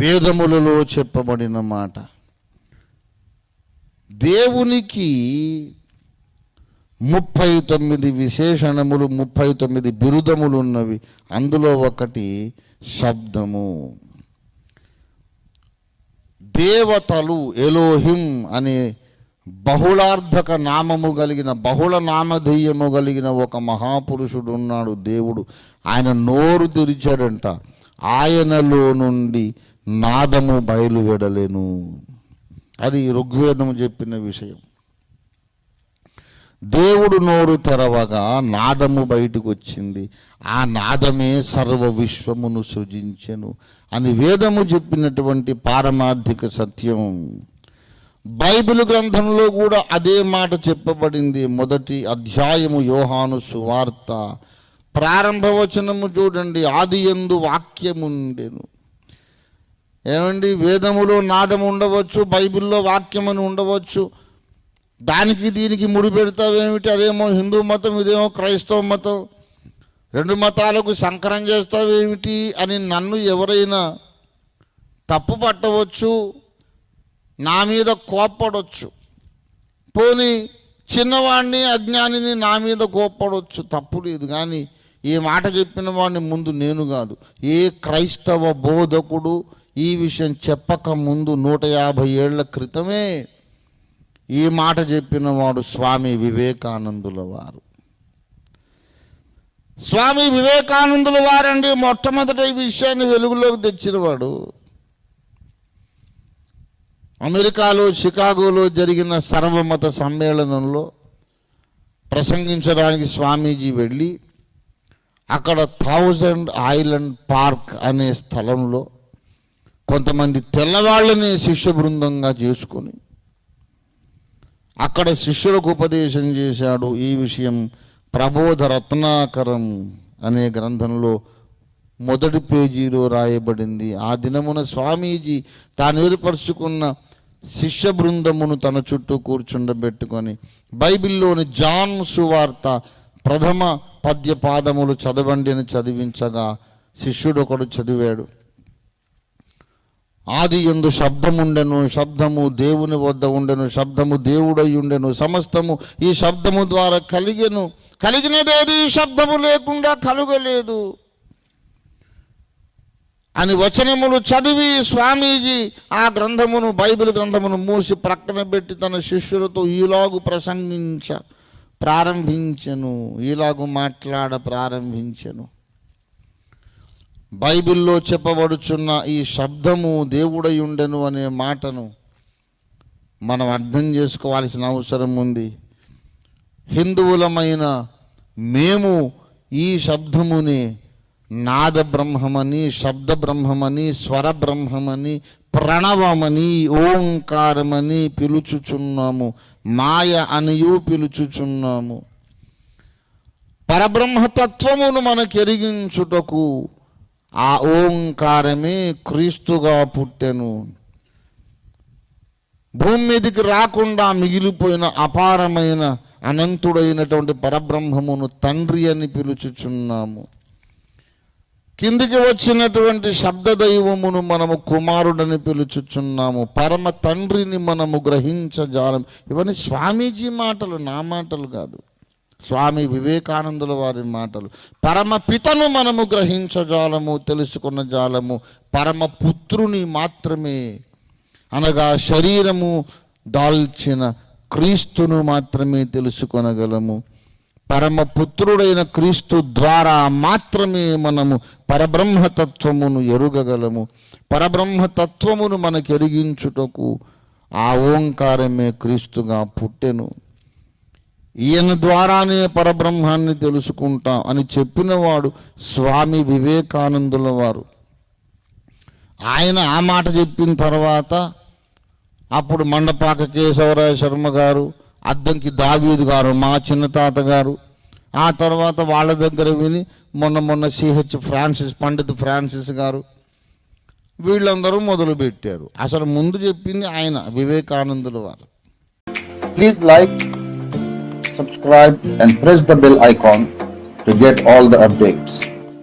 వేదములలో చెప్పబడిన మాట. దేవునికి 39 విశేషణములు, 39 బిరుదములు ఉన్నవి. అందులో ఒకటి శబ్దము. దేవతలు ఎలోహిం అనే బహుళార్థక నామము కలిగిన, బహుళ నామధేయము కలిగిన ఒక మహాపురుషుడు ఉన్నాడు. దేవుడు ఆయన నోరు తెరిచాడంట, ఆయనలో నుండి నాదము బయలువెడలేను. అది ఋగ్వేదము చెప్పిన విషయం. దేవుడు నోరు తెరవగా నాదము బయటకు వచ్చింది. ఆ నాదమే సర్వ విశ్వమును సృజించెను అని వేదము చెప్పినటువంటి పారమార్థిక సత్యం. బైబిల్ గ్రంథంలో కూడా అదే మాట చెప్పబడింది. మొదటి అధ్యాయము యోహాను సువార్త ప్రారంభ వచనము చూడండి. ఆదియందు వాక్యముండెను. ఏమండి, వేదములో నాదము ఉండవచ్చు, బైబిల్లో వాక్యమని ఉండవచ్చు. దానికి దీనికి ముడిపెడతావేమిటి? అదేమో హిందూ మతం, ఇదేమో క్రైస్తవ మతం, రెండు మతాలకు సంకరం చేస్తావేమిటి అని నన్ను ఎవరైనా తప్పు పట్టవచ్చు, నా మీద కోప్పడవచ్చు. పోనీ చిన్నవాడిని, అజ్ఞానిని నా మీద కోప్పడవచ్చు, తప్పు లేదు. కానీ ఈ మాట చెప్పిన వాడిని ముందు నేను కాదు, ఏ క్రైస్తవ బోధకుడు ఈ విషయం చెప్పక ముందు 150 ఏళ్ల క్రితమే ఈ మాట చెప్పిన వాడు స్వామి వివేకానందుల వారు. స్వామి వివేకానందుల వారండి మొట్టమొదటి ఈ విషయాన్ని వెలుగులోకి తెచ్చినవాడు. అమెరికాలో షికాగోలో జరిగిన సర్వమత సమ్మేళనంలో ప్రసంగించడానికి స్వామీజీ వెళ్ళి అక్కడ 1000 ఐలాండ్ పార్క్ అనే స్థలంలో కొంతమంది తెల్లవాళ్ళని శిష్య బృందంగా చేసుకొని అక్కడ శిష్యులకు ఉపదేశం చేశాడు. ఈ విషయం ప్రబోధ రత్నాకరం అనే గ్రంథంలో మొదటి పేజీలో రాయబడింది. ఆ దినమున స్వామీజీ తాను ఏర్పరచుకున్న శిష్య బృందమును తన చుట్టూ కూర్చుండబెట్టుకొని బైబిల్లోని జాన్ సువార్త ప్రథమ పద్య పాదములు చదవండి అని చదివించగా శిష్యుడు ఒకడు చదివాడు. ఆది యందు శబ్దముండెను, శబ్దము దేవుని వద్ద ఉండెను, శబ్దము దేవుడై ఉండెను, సమస్తము ఈ శబ్దము ద్వారా కలిగెను, కలిగినదేది శబ్దము లేకుండా కలుగలేదు అని వచనములు చదివి స్వామీజీ ఆ గ్రంథమును, బైబిల్ గ్రంథమును మూసి ప్రక్కన పెట్టి తన శిష్యులతో ఈలాగు ప్రారంభించెను, ఈలాగు మాట్లాడ ప్రారంభించెను. బైబిల్లో చెప్పబడుచున్న ఈ శబ్దము దేవుడై ఉండెను అనే మాటను మనం అర్థం చేసుకోవాల్సిన అవసరం ఉంది. హిందువులమైన మేము ఈ శబ్దముని నాద బ్రహ్మమని, శబ్ద బ్రహ్మమని, స్వర బ్రహ్మమని, ప్రణవమని, ఓంకారమని పిలుచుచున్నాము, మాయ అనియు పిలుచుచున్నాము. పరబ్రహ్మతత్వమును మనకెరిగించుటకు ఆ ఓంకారమే క్రీస్తుగా పుట్టెను. భూమి మీదకి రాకుండా మిగిలిపోయిన అపారమైన అనంతుడైనటువంటి పరబ్రహ్మమును తండ్రి అని పిలుచుచున్నాము. కిందికి వచ్చినటువంటి శబ్దదైవమును మనము కుమారుడని పిలుచుచున్నాము. పరమ తండ్రిని మనము గ్రహించజాలం. ఇవన్నీ స్వామీజీ మాటలు, నా మాటలు కాదు, స్వామి వివేకానందుల వారి మాటలు. పరమ పితను మనము గ్రహించజాలము, తెలుసుకున్న జాలము. పరమ పుత్రుని మాత్రమే, అనగా శరీరము దాల్చిన క్రీస్తును మాత్రమే తెలుసుకొనగలము. పరమ పుత్రుడైన క్రీస్తు ద్వారా మాత్రమే మనము పరబ్రహ్మతత్వమును ఎరుగగలము. పరబ్రహ్మతత్వమును మనకు ఎరిగించుటకు ఆ ఓంకారమే క్రీస్తుగా పుట్టెను. ఈయన ద్వారానే పరబ్రహ్మాన్ని తెలుసుకుంటాం అని చెప్పినవాడు స్వామి వివేకానందుల వారు. ఆయన ఆ మాట చెప్పిన తర్వాత అప్పుడు మండపాక కేశవరాయ శర్మ గారు, అద్దంకి దావీదు గారు, మా చిన్న తాతగారు, ఆ తర్వాత వాళ్ళ దగ్గర విని మొన్న సిహెచ్ ఫ్రాన్సిస్, పండిత్ ఫ్రాన్సిస్ గారు, వీళ్ళందరూ మొదలుపెట్టారు. అసలు ముందు చెప్పింది ఆయన వివేకానందుల వారు. Please like, subscribe and press the bell icon to get all the updates.